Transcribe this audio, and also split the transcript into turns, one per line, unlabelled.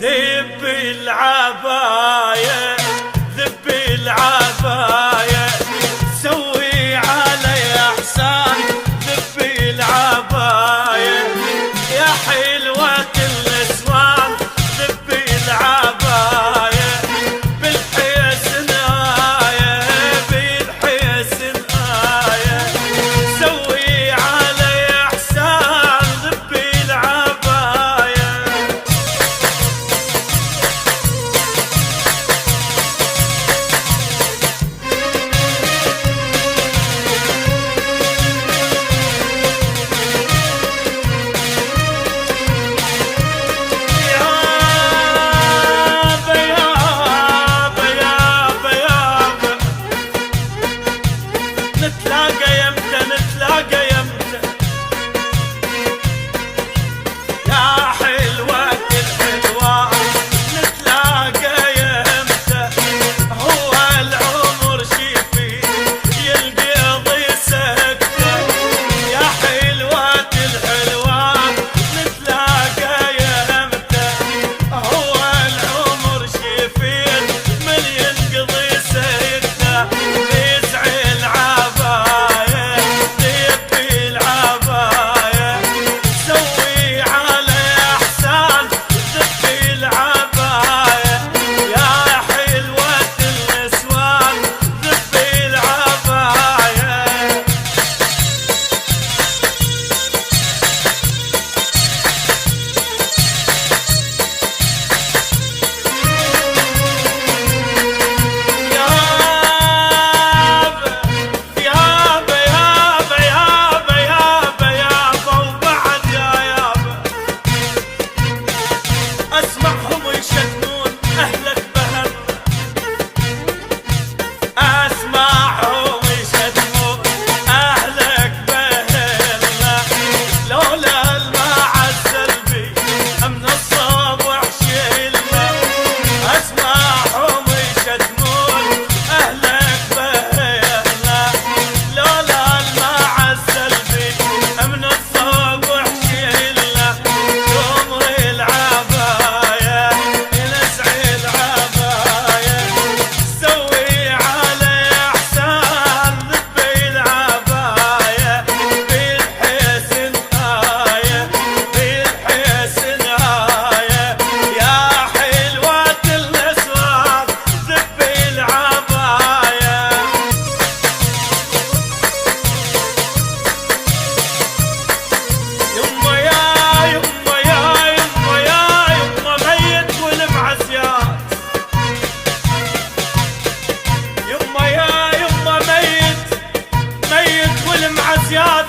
ذب العباية ذب العباية سوي علي احسان ذب العباية يا حلوة النسوان ذب العباية بالحسن آية بالحسن آية سوي علي احسان ذب العباية نتلاقى يمتى نتلاقى يمتى يا حلوة الحلوة نتلاقى يمتى هو العمر شي فيه يلقضي سكتة يا حلوة الحلوة نتلاقى يمتى هو العمر شي فيه من ينقضي سكتة يزعل عباية ذب العباية سوي علي احسان ذب العباية يا حلوة النسوان ذب العباية يابا يابا يابا يابا يابا وبعد يا يابا اسمعهم يشتمون اهلك بهم اسمعهم يشتمون اهلك بهلا لولا المعزل بي من الصبح شيلنا اسمعهم يشتمون اهلك بهلا لولا المعزل بي من الصبح شيلنا تمر العباية نزع العباية سوي علي احسان ذب العباية بالحسن آية بالحسن آية يا حلوة النسوان ذب العباية يما يا يما يا يما يا يما ميت والمعزيات يما يا يما ميت والمعزيات